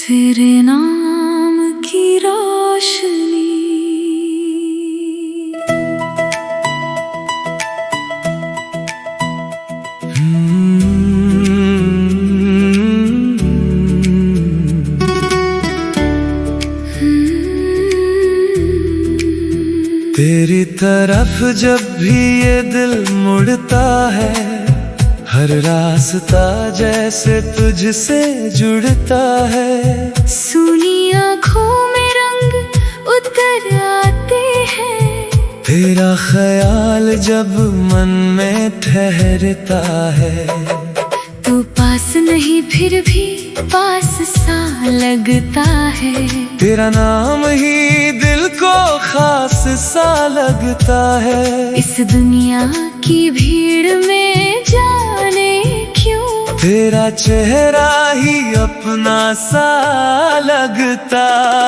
तेरे नाम की रोशनी तेरी तरफ जब भी ये दिल मुड़ता है, हर रास्ता जैसे तुझसे जुड़ता है। सुनी आँखों में रंग उतर आते हैं, तेरा ख्याल जब मन में ठहरता है। तू पास नहीं फिर भी पास सा लगता है। तेरा नाम ही दिल को खास सा लगता है। इस दुनिया की भीड़ में जाने क्यों तेरा चेहरा ही अपना सा लगता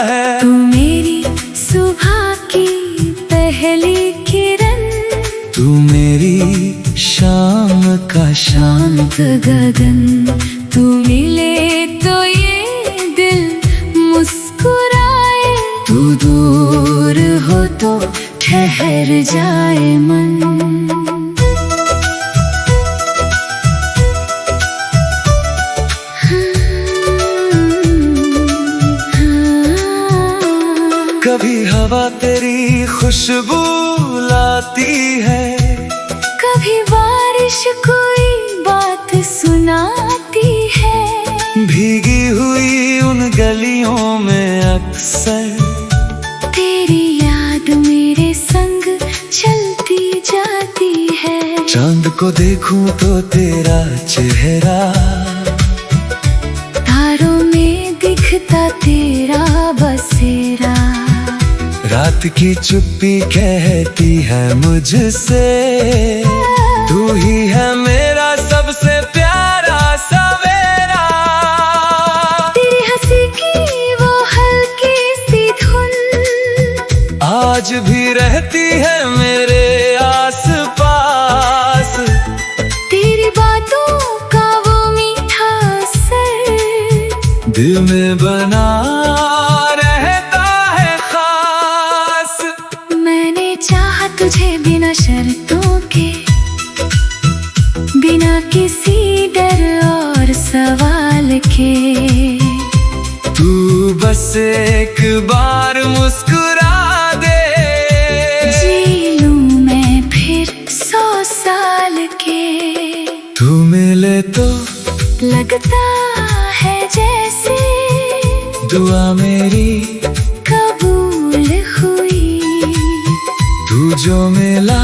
है। तू मेरी सुबह की पहली किरण, तू मेरी शाम का शांत गगन। तू मिले तो ये दिल मुस्कुराए, तू दूर हो तो ठहर जाए मन। कभी हवा तेरी खुशबू लाती है, कभी बारिश कोई बात सुनाती है। भीगी हुई उन गलियों में अक्सर तेरी याद मेरे संग चलती जाती है। चांद को देखूं तो तेरा चेहरा, तारों में दिखता तेरा बसेरा। रात की चुप्पी कहती है मुझसे, तू ही है मेरा सबसे प्यारा सवेरा। तेरी हंसी की वो हल्की सी धुन आज भी रहती है मेरे आस पास। तेरी बातों का वो मीठा असर दिल में बना रहता है खास। मैंने चाहा तुझे बिना शर्तों के, बिना किसी डर और सवाल के। तू बस एक बार मुस्कुरा दे, जी लूं मैं फिर 100 साल के। तू मिले तो लगता है जैसे दुआ मेरी कबूल हुई। तू जो मिला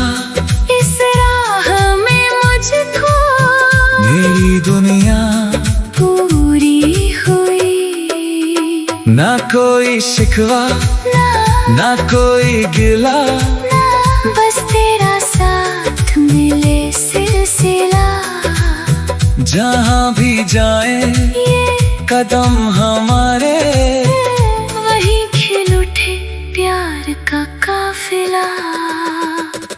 इस राह में मुझको, मेरी दुनिया पूरी हुई। ना कोई शिकवा ना कोई गिला, बस तेरा साथ मिले सिलसिला। जहाँ भी जाए ये कदम हमारे, वही खिल उठे प्यार का काफिला।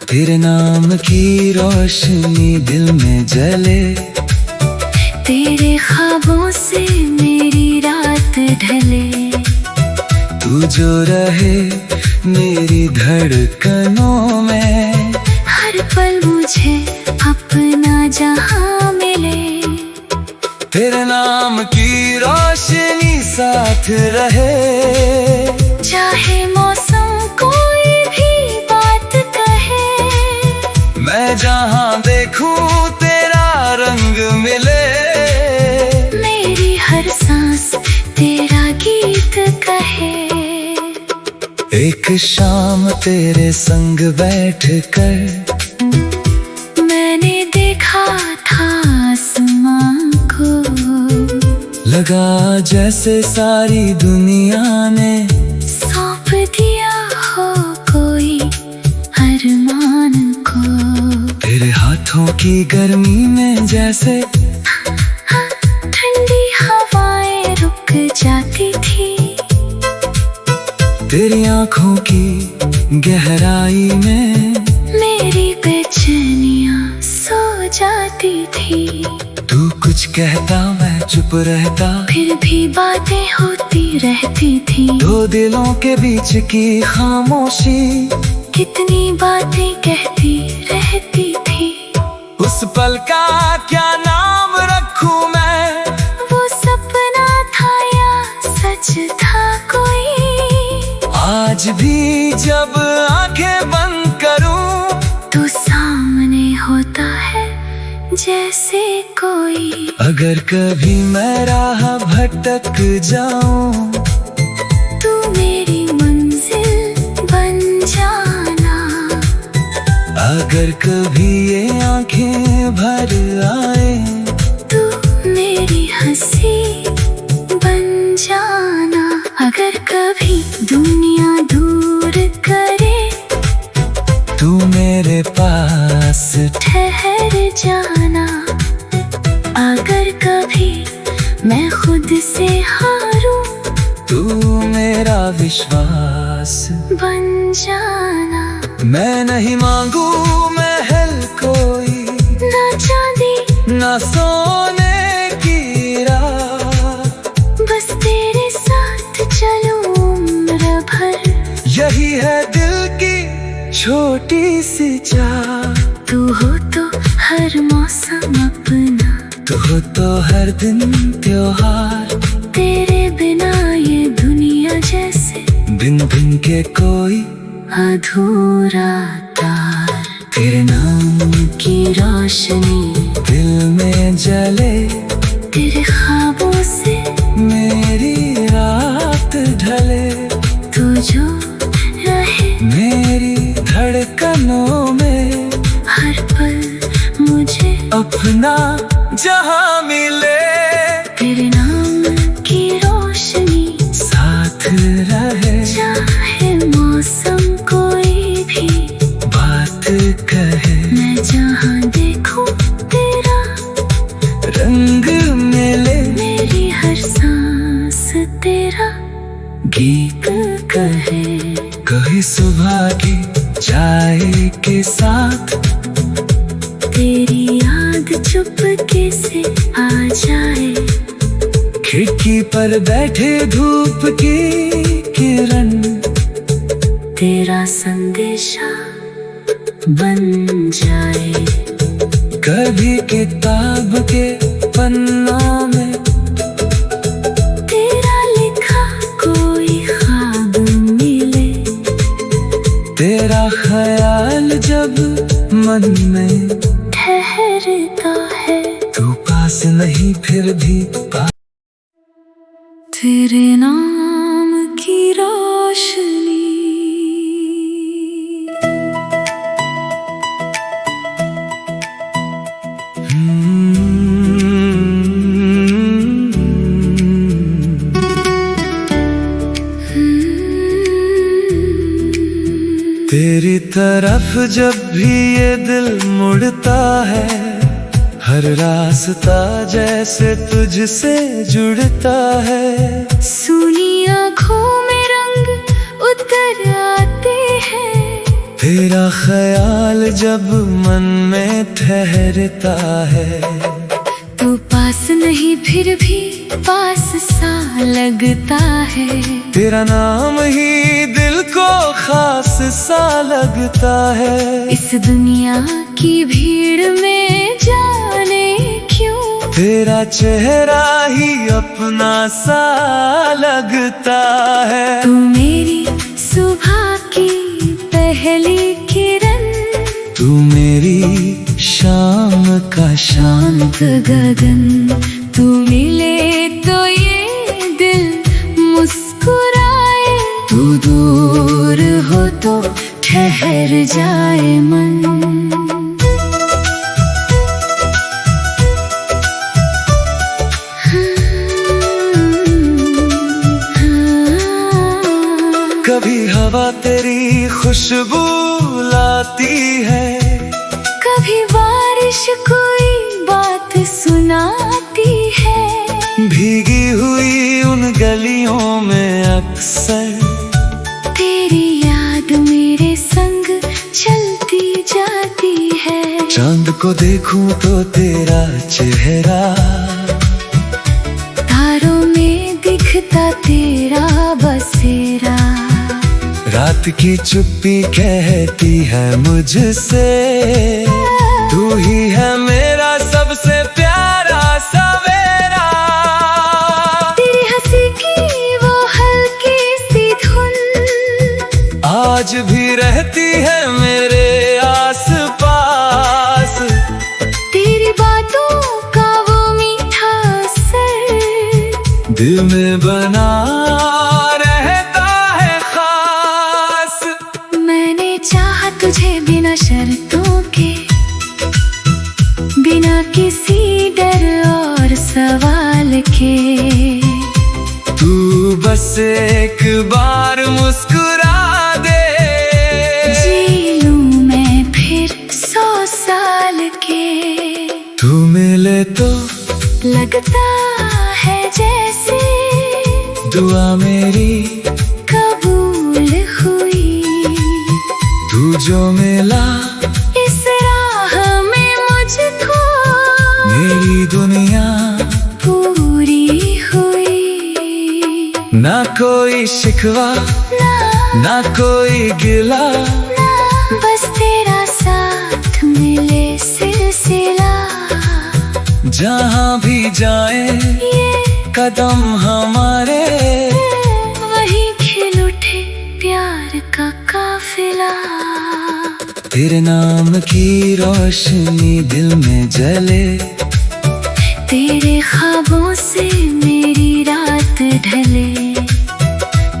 तेरे नाम की रोशनी दिल में जले, तेरे ख्वाबों से मेरी रात ढले। तू जो रहे मेरी धड़कनों में, हर पल मुझे अपना जहां मिले। तेरे नाम की रोशनी साथ रहे, चाहे मौसम कोई भी बात कहे। मैं जहाँ देखूं तेरा रंग मिले। मेरी हर सांस तेरा गीत कहे। एक शाम तेरे संग बैठ कर मैंने देखा था आसमां को, लगा जैसे सारी दुनिया ने सौंप दिया हो कोई अरमान को। तेरे हाथों की गर्मी में जैसे ठंडी हवाएं रुक जाती थी। तेरी आंखों की गहराई में मेरी बेचैनियां सो जाती थी। तू कुछ कुछ कहता मैं चुप रहता, फिर भी बातें होती रहती थी। दो दिलों के बीच की खामोशी कितनी बातें कहती रहती थी। उस पल का क्या नाम रखूं मैं, वो सपना था या सच था कोई। आज भी जब आंखें बंद करूं तो सामने होता है जैसे कोई। अगर कभी मैं राह भटक जाऊं, तू मेरी मंजिल बन जाना। अगर कभी ये आंखें भर आए, तू मेरी हंसी बन जाना। अगर कभी दुनिया दूर करे, तू मेरे पास ठहर जाना। अगर कभी मैं खुद से हारूं, तू मेरा विश्वास बन जाना। मैं नहीं मांगू महल कोई, ना चांदी ना सोने की रात, बस तेरे साथ चलूं उम्र भर। यही है दिल की छोटी सी चाह। तू हो तो हर मौसम अपना, तू हो तो हर दिन त्योहार, तेरे बिना ये दुनिया जैसे बिन बिन के कोई अधूरा तार। तेरे नाम की रोशनी दिल में जले, तेरे ख्वाबों से मेरी रात ढले। तू जो रहे मेरी धड़कनों में, हर पल मुझे अपना जहां मिले। तेरे नाम की रोशनी साथ रहे, चाहे मौसम कोई भी बात कहे। मैं जहाँ देखूं तेरा रंग मिले, मेरी हर सांस तेरा गीत कहे। कभी सुबह की चाय के साथ, तेरी याद चुपके से आ जाए। खिड़की पर बैठे धूप की किरण, तेरा संदेशा बन जाए। कभी किताब के पन्नों में, तेरा लिखा कोई ख्वाब मिले। तेरा ख्याल जब मन में ठहरता है, तू पास नहीं फिर भी पास। तेरे नाम की रोशनी तेरी तरफ जब भी ये दिल मुड़ता है, हर रास्ता जैसे तुझसे जुड़ता है। सुनी आँखों में रंग उतर आते हैं, तेरा ख्याल जब मन में ठहरता है। तू पास नहीं फिर भी पास सा लगता है। तेरा नाम ही दिल को खास सा लगता है। इस दुनिया की भीड़ में जाने क्यों, तेरा चेहरा ही अपना सा लगता है। तू मेरी सुबह की पहली किरण, तू मेरी शाम का शांत गगन। तू मिले तो ये दिल मुस्कुराए, तू दूर हो तो ठहर जाए मन। कभी हवा तेरी खुशबू लाती है, कभी बारिश कोई बात सुनाती है। भीगी हुई उन गलियों में अक्सर तेरी याद मेरे संग चलती जाती है। चांद चांद को देखूं तो तेरा चेहरा, तारों में दिखता तेरा बसेरा। रात की चुप्पी कहती है मुझसे, तू ही है मेरा सबसे प्यारा सवेरा। तेरी हंसी की वो हल्की सी धुन आज भी रहती है मेरे आस पास। तेरी बातों का वो मीठा असर दिल में बना रहता है खास। मैंने चाहा तुझे बिना शर्तों के, बिना किसी डर और सवाल के। तू बस एक बार मुस्कुरा दे, जी लूं मैं फिर 100 साल के। तू मिले तो लगता है जैसे दुआ मेरी कबूल हुई। तू जो मिला इस राह में मुझको, मेरी दुनिया पूरी हुई। ना कोई शिकवा ना कोई गिला, बस तेरा साथ मिले सिलसिला। जहाँ भी जाए ये कदम हमारे, वही खिल उठे प्यार का काफिला। तेरे नाम की रोशनी दिल में जले, तेरे ख्वाबों से मेरी रात ढले।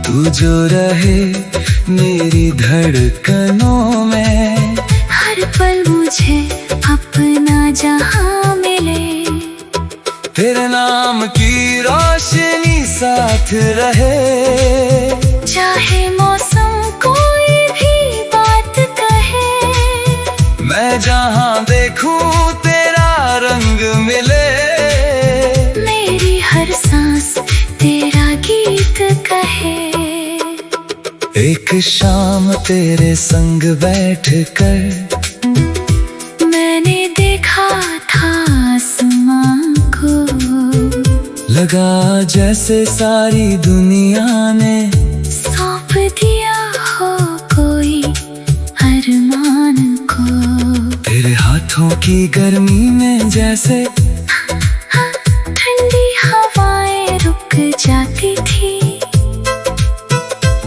तू जो रहे मेरी धड़कनों में, हर पल मुझे अपना जहां मिले। तेरे नाम की रोशनी साथ रहे, चाहे मौसम कोई भी बात कहे। मैं जहाँ देखूं तेरा रंग मिले। मेरी हर सांस तेरा गीत कहे। एक शाम तेरे संग बैठ कर मैंने देखा था आसमां को, लगा जैसे सारी दुनिया ने सौंप दिया हो कोई अरमान को। तेरे हाथों की गर्मी में जैसे ठंडी हवाएं रुक जाती थी।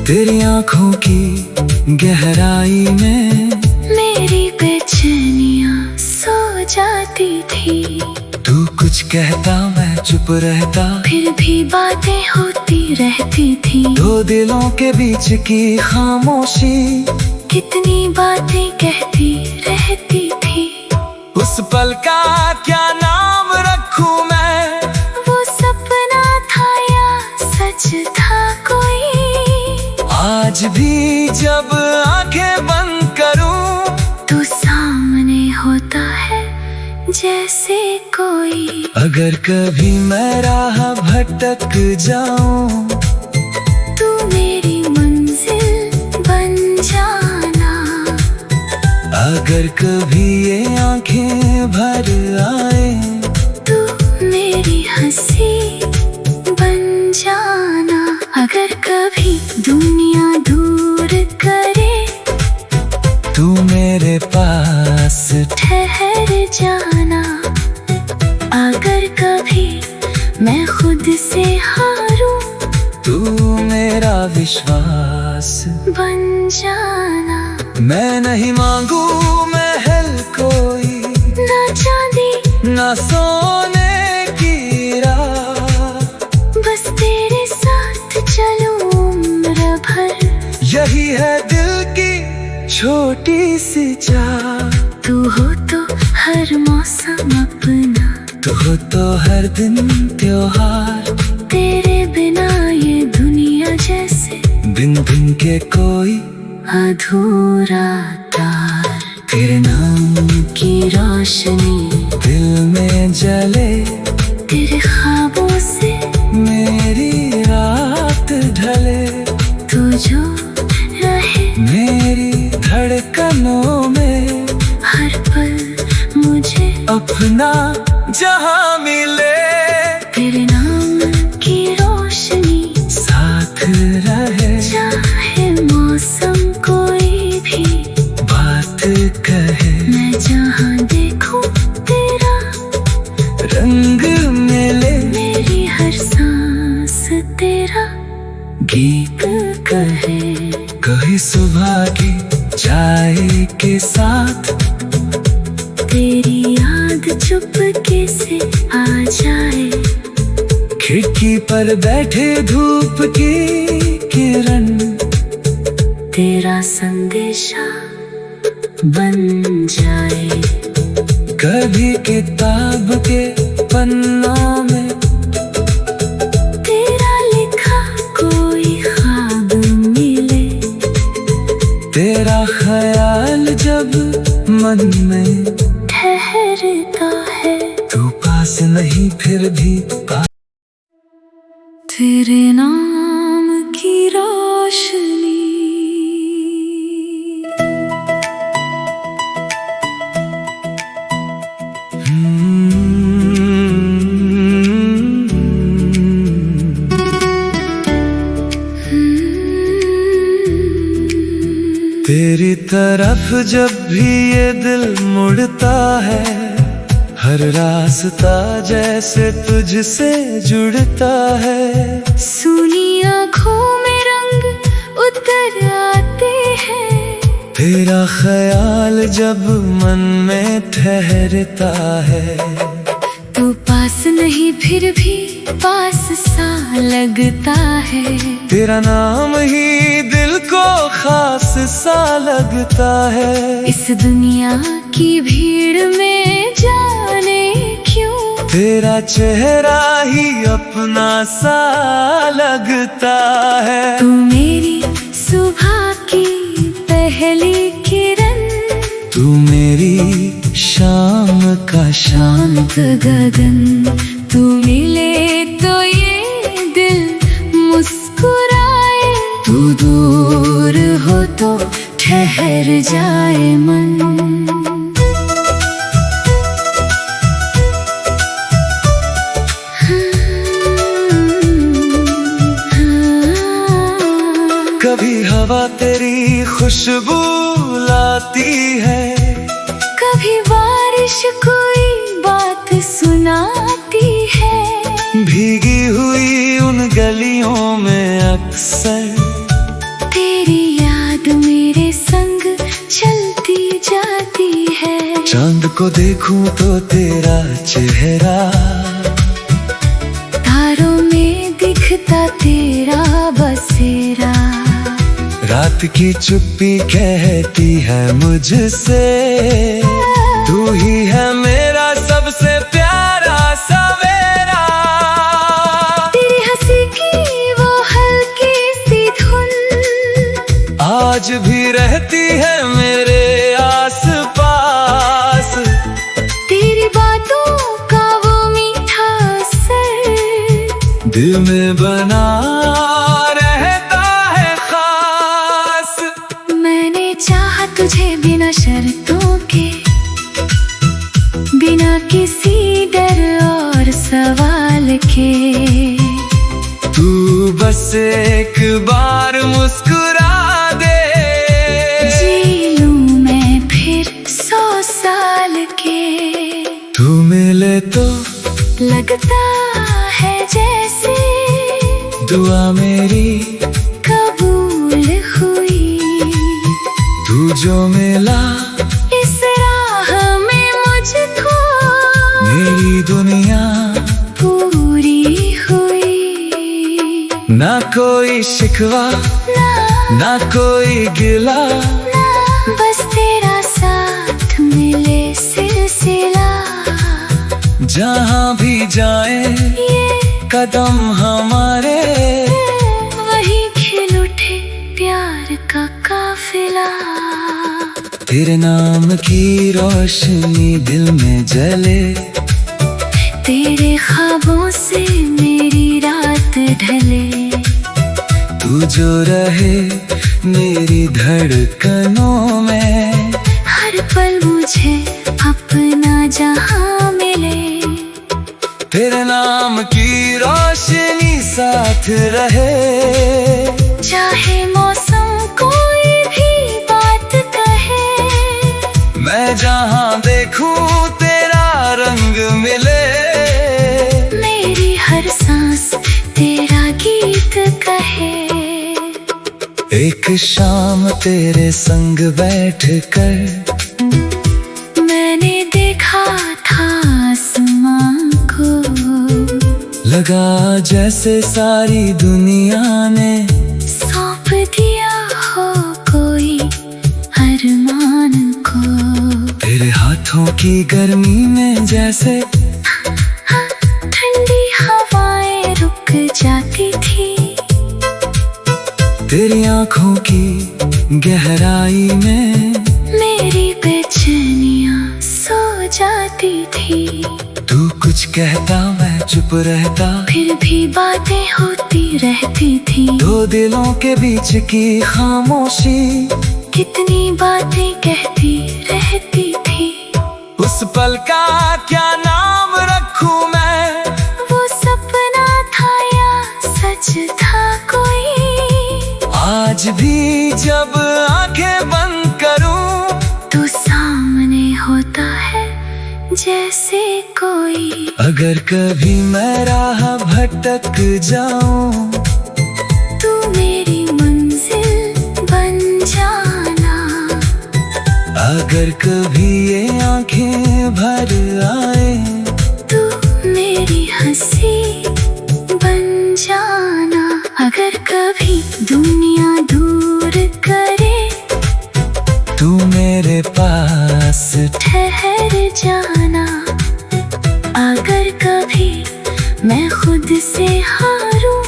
तेरी आंखों की गहराई में मेरी बेचैनियां सो जाती थी। तू कुछ कहता मैं चुप रहता, फिर भी बातें होती रहती थी। दो दिलों के बीच की खामोशी कितनी बातें कहती रहती थी। उस पल का क्या नाम रखूं मैं, वो सपना था या सच था कोई। आज भी जब आंखें बंद करूं तो सामने होता है जैसे कोई। अगर कभी मैं राह भटक जाऊं, तू मेरी मंजिल बन जाना। अगर कभी ये आंखें भर आए, तू मेरी हंसी बन जाना। अगर कभी दुनिया दूर करे, तू मेरे पास ठहर जाना। अगर कभी मैं खुद से हारूं, तू मेरा विश्वास बन जाना। मैं नहीं मांगू महल कोई, ना चांदी ना सोने की राह, बस तेरे साथ चलूं उम्र भर। यही है दिल की छोटी सी चाह। तू हो तो हर मौसम अपना, तू हो तो हर दिन त्योहार। तेरे बिना ये दुनिया जैसे बिन बिन के कोई अधूरा तार। तेरे नाम की रोशनी दिल में जले, तेरे ख्वाबों से मेरी रात ढले। तू जो रहे मेरी धड़कनों में हर पल मुझे अपना जहां मिले, तेरे नाम की रोशनी साथ रहे, चाहे मौसम कोई भी बात कहे, मैं जहां देखूं तेरा रंग मिले, मेरी हर सांस तेरा गीत कहे। कभी सुबह की चाय के साथ तेरी याद चुपके से आ जाए, खिड़की पर बैठे धूप की किरण तेरा संदेशा बन जाए। कभी किताब के पन्नों में तेरा लिखा कोई ख्वाब मिले, तेरा ख्याल जब मन में ठहरता है, तू पास नहीं फिर भी पास। तेरे नाम की रोशनी तेरी तरफ जब भी ये दिल मुड़ता है, हर रास्ता जैसे तुझसे जुड़ता है। सुनी आँखों में रंग उतर आते हैं, तेरा ख्याल जब मन में ठहरता है, तू पास नहीं फिर भी पास सा लगता है। तेरा नाम ही दिल को खास सा लगता है। इस दुनिया की भीड़ में जाने क्यों तेरा चेहरा ही अपना सा लगता है। तू मेरी सुबह की पहली किरण, तू मेरी शाम का शांत गगन, तू मिले तो ये दिल मुस्कुराए, तू दूर हो तो ठहर जाए मन। कभी हवा तेरी खुशबू लाती है, कभी बारिश कोई बात सुनाती है, भीगी हुई उन गलियों में अक्सर तेरी याद मेरे संग चलती जाती है। चांद को देखूं तो तेरा चेहरा, तारों में दिखता तेरा बसेरा, रात की चुप्पी कहती है मुझसे, तू ही है मेरा सबसे प्यारा सवेरा। तेरी हंसी की वो हल्की सी धुन आज भी रहती है मेरे आस-पास, तेरी बातों का वो मीठा असर दिल में बना रहता है खास। मैंने चाहा तुझे बिना शर्तों के, बिना किसी डर और सवाल के, तू बस एक बार मुस्कुरा दे, जी लूं मैं फिर 100 साल के। तू मिले तो लगता है जैसे दुआ मेरी कबूल हुई, तू जो मिला इस राह में मुझको मेरी दुनिया पूरी हुई। ना कोई शिकवा ना कोई गिला, बस तेरा साथ मिले सिलसिला, जहाँ भी जाए ये कदम हमारे, वही खिल उठे प्यार का काफिला। तेरे नाम की रोशनी दिल में जले, तेरे ख्वाबों से मेरी रात ढले, तू जो रहे मेरी धड़कनों में, हर पल मुझे अपना जहां साथ रहे। चाहे मौसम कोई भी बात कहे, मैं जहाँ देखूं तेरा रंग मिले। मेरी हर सांस तेरा गीत कहे। एक शाम तेरे संग बैठ कर मैंने देखा था आसमां को, लगा जैसे सारी दुनिया ने सौंप दिया हो कोई अरमान को। तेरे हाथों की गर्मी में जैसे ठंडी हवाएं रुक जाती थी, तेरी आंखों की गहराई में मेरी बेचैनियां सो जाती थी। तू कुछ कहता मैं चुप रहता, फिर भी बातें होती रहती थी। दो दिलों के बीच की खामोशी कितनी बातें कहती रहती थी। उस पल का क्या नाम रखूं मैं? वो सपना था या सच था कोई? आज भी जब आंखें बंद करूं तो सामने होता है जैसे कोई। अगर कभी मैं राह भटक जाऊं, तू मेरी मंजिल बन जाना। अगर कभी ये आंखें भर आए, तू मेरी हंसी बन जाना। अगर कभी दुनिया दूर करे, तू मेरे पास ठहर जाना। अगर कभी मैं खुद से हारूं,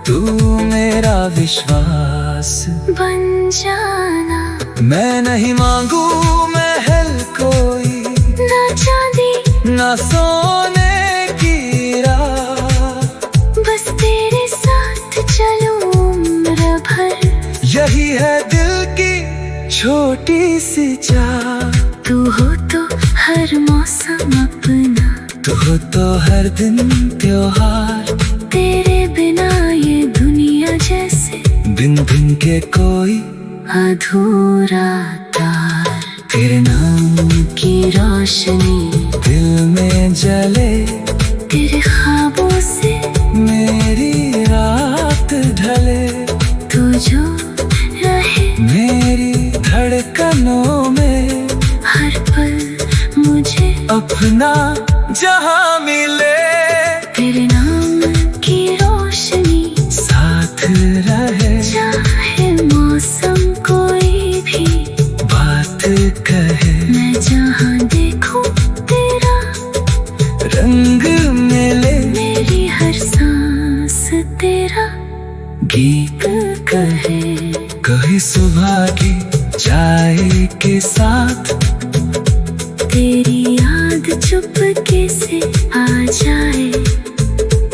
तू मेरा विश्वास बन जाना। मैं नहीं मांगू महल कोई, ना चांदी ना सोने की राह, बस तेरे साथ चलूं उम्र भर। यही है दिल की छोटी सी चाह। तू हो तो हर मौसम अपना, तू हो तो हर दिन त्योहार। तेरे बिना ये दुनिया जैसे बिन बिन के कोई अधूरा तार। तेरे नाम की रोशनी दिल में जले, तेरे ख्वाबों से मेरी रात ढले। तू जो रहे मेरी धड़कनों में, हर पल मुझे अपना जहां मिले। तेरे नाम की रोशनी साथ रहे, चाहे मौसम कोई भी बात कहे। मैं जहाँ देखूं तेरा रंग मिले, मेरी हर सांस तेरा गीत कहे। कभी सुबह की चाय के साथ तेरी याद चुपके से आ जाए।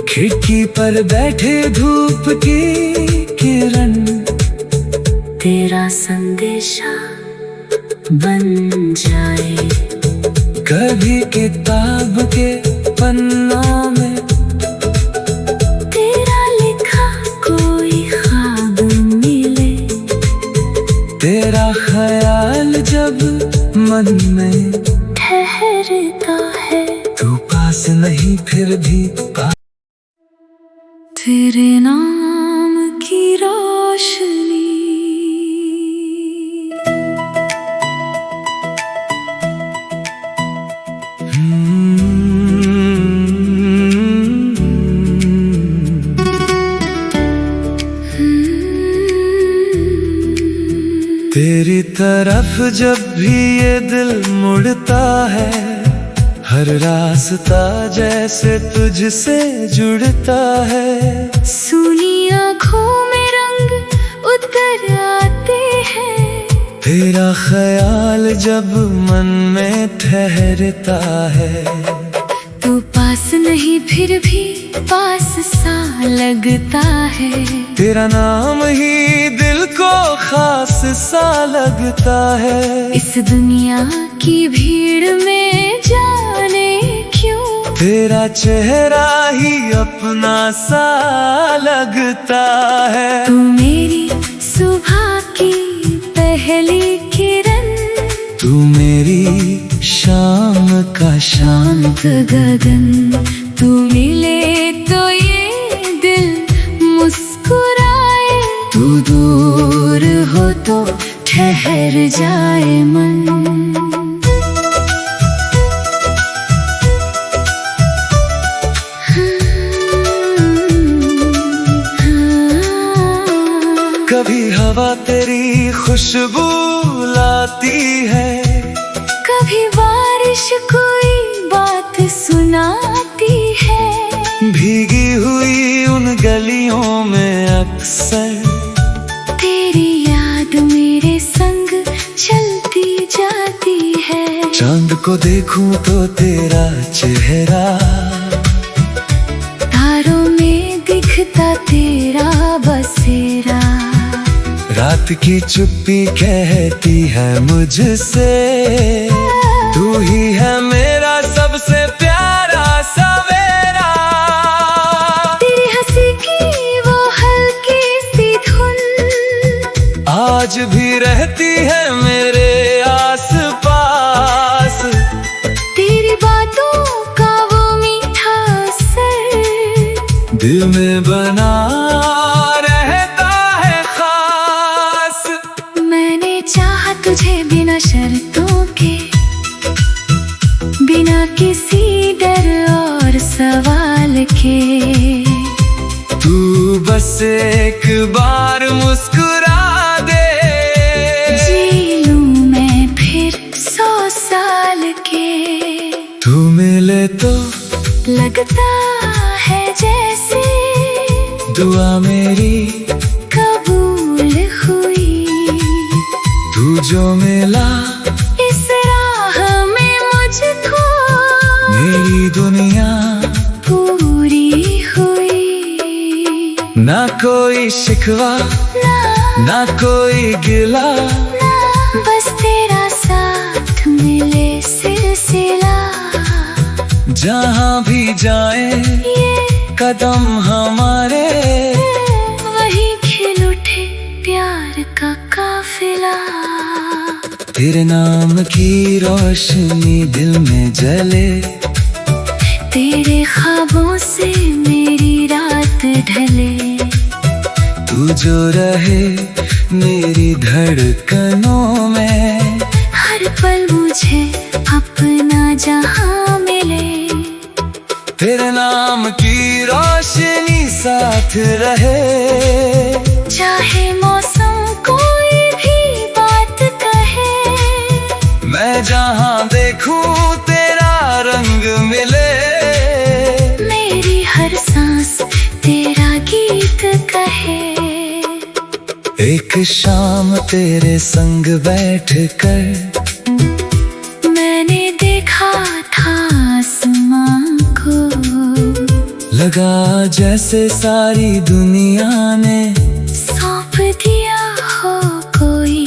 खिड़की पर बैठे धूप की किरण तेरा संदेशा बन जाए। कभी किताब के पन्नों में तेरा लिखा कोई ख्वाब मिले। तेरा ख्याल जब मन में ठहरता है, तू पास नहीं फिर भी पास। तेरे नाम की रोशनी तेरी तरफ जब भी ये दिल मुड़ता है, हर रास्ता जैसे तुझसे जुड़ता है। सुनी आँखों में रंग उतर आते हैं। तेरा ख्याल जब मन में ठहरता है, तू पास नहीं फिर भी पास सा लगता है। तेरा नाम ही दिल को खास सा लगता है। इस दुनिया की भीड़ में जाने क्यों तेरा चेहरा ही अपना सा लगता है। तू मेरी सुबह की पहली किरण, तू मेरी शाम का शांत गगन। तू मिले तो ये दिल मुस्कुराए, तू दूर हो तो ठहर जाए मन। कभी हवा तेरी खुशबू लाती है, कभी बारिश कोई बात सुनाती है। भीगी हुई उन गलियों में अक्सर तेरी याद मेरे संग चलती जाती है। चांद को देखूं तो तेरा चेहरा, तारों में दिखता तेरा बसेरा। रात की चुप्पी कहती है मुझसे, तू ही है मेरा सबसे प्यारा सवेरा। तेरी हंसी की वो हल्की सी धुन आज भी रहती है मेरे आस पास। तेरी बातों का वो मीठा असर दिल में बना रहता है खास। मैंने चाहा तुझे बिना शर्तों के, बिना किसी डर और सवाल के। तू बस एक बार मुस्कुरा दे, जी लूं मैं फिर 100 साल के। तू मिले तो लगता है जैसे दुआ मेरी कबूल हुई। तू जो मिला इस राह में मुझको मेरी दुनिया पूरी हुई। ना कोई शिकवा ना कोई गिला, बस तेरा साथ मिले सिलसिला। जहाँ भी जाए ये कदम हमारे, वही खिल उठे प्यार का काफिला। तेरे नाम की रोशनी दिल में जले, तेरे ख्वाबों से मेरी रात ढले। तू जो रहे मेरी धड़कनों में, हर पल मुझे अपना जहां मिले। तेरे नाम की रोशनी साथ रहे, चाहे मौसम कोई भी बात कहे। मैं जहाँ देखूं तेरा रंग मिले। मेरी हर सांस तेरा गीत कहे। एक शाम तेरे संग बैठकर मैंने देखा था आसमां को, लगा जैसे सारी दुनिया ने सौंप दिया हो कोई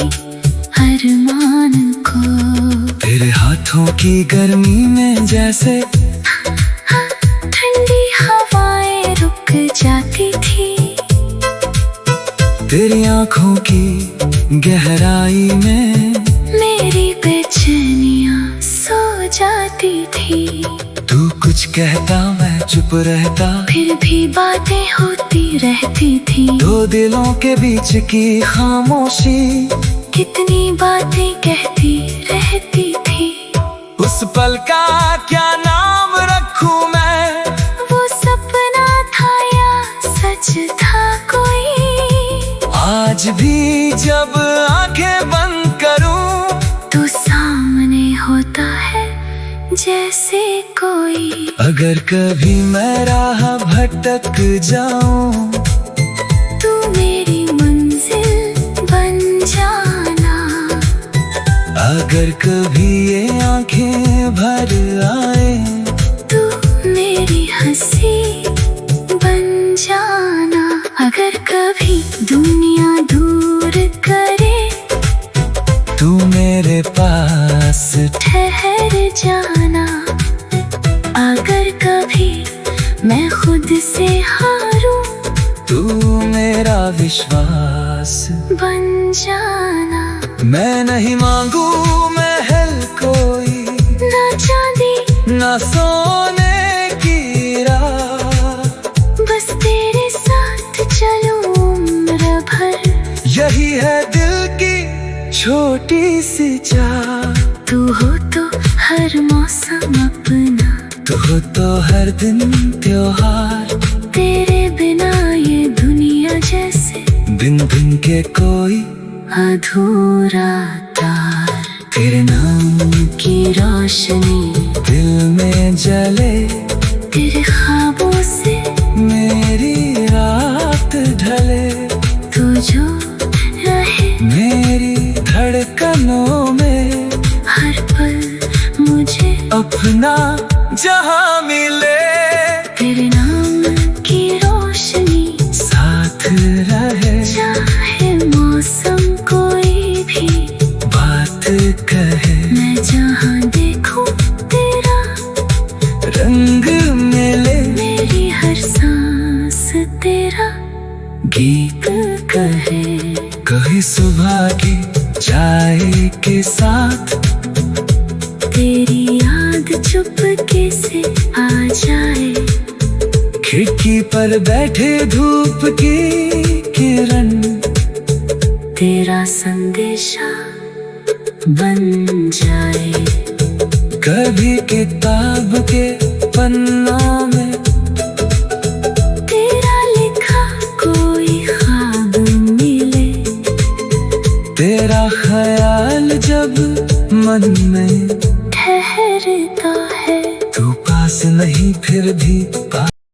अरमान को। तेरे हाथों की गर्मी में जैसे ठंडी हवाएं रुक जाती थी। तेरी आंखों की गहराई में मेरी बेचैनियां सो जाती थी। तू कुछ कहता मैं चुप रहता, फिर भी बातें होती रहती थी। दो दिलों के बीच की खामोशी कितनी बातें कहती रहती थी। उस पल का क्या नाम रखूं मैं, वो सपना था या सच था कोई। आज भी जब आंखें बंद करूं तो सामने होता है जैसे कोई। अगर कभी मैं राह भटक जाऊं, तू मेरी मंजिल बन जाना। अगर कभी ये आंखें भर आए, तू मेरी हंसी बन जाना। अगर कभी दुनिया दूर करे, तू मेरे पास ठहर जाना। अगर खुद से हारूं, तू मेरा विश्वास बन जाना। मैं नहीं मांगू महल कोई, ना चांदी ना सोने की रात, बस तेरे साथ चलूं उम्र भर। यही है दिल की छोटी सी चाह। तू हो तो हर मौसम अपना, तू हो तो हर दिन त्योहार। तेरे बिना ये दुनिया जैसे बिन बिन के कोई अधूरा तार। तेरे नाम की रोशनी दिल में जले, तेरे ख्वाबों से मेरी रात ढले। तू जो रहे मेरी धड़कनों में, हर पल मुझे अपना जहां मिले। तेरे नाम की रोशनी साथ रहे, चाहे मौसम कोई भी बात कहे। मैं जहाँ देखूं तेरा रंग मिले, मेरी हर सांस तेरा गीत कहे। कभी सुबह की चाय के साथ तेरी याद चुपके से आ जाए। खिड़की पर बैठे धूप की किरण, तेरा संदेशा बन जाए। कभी किताब के पन्नों में तेरा लिखा कोई ख्वाब मिले। तेरा ख्याल जब मन में ठहरता है, तू पास नहीं फिर भी पास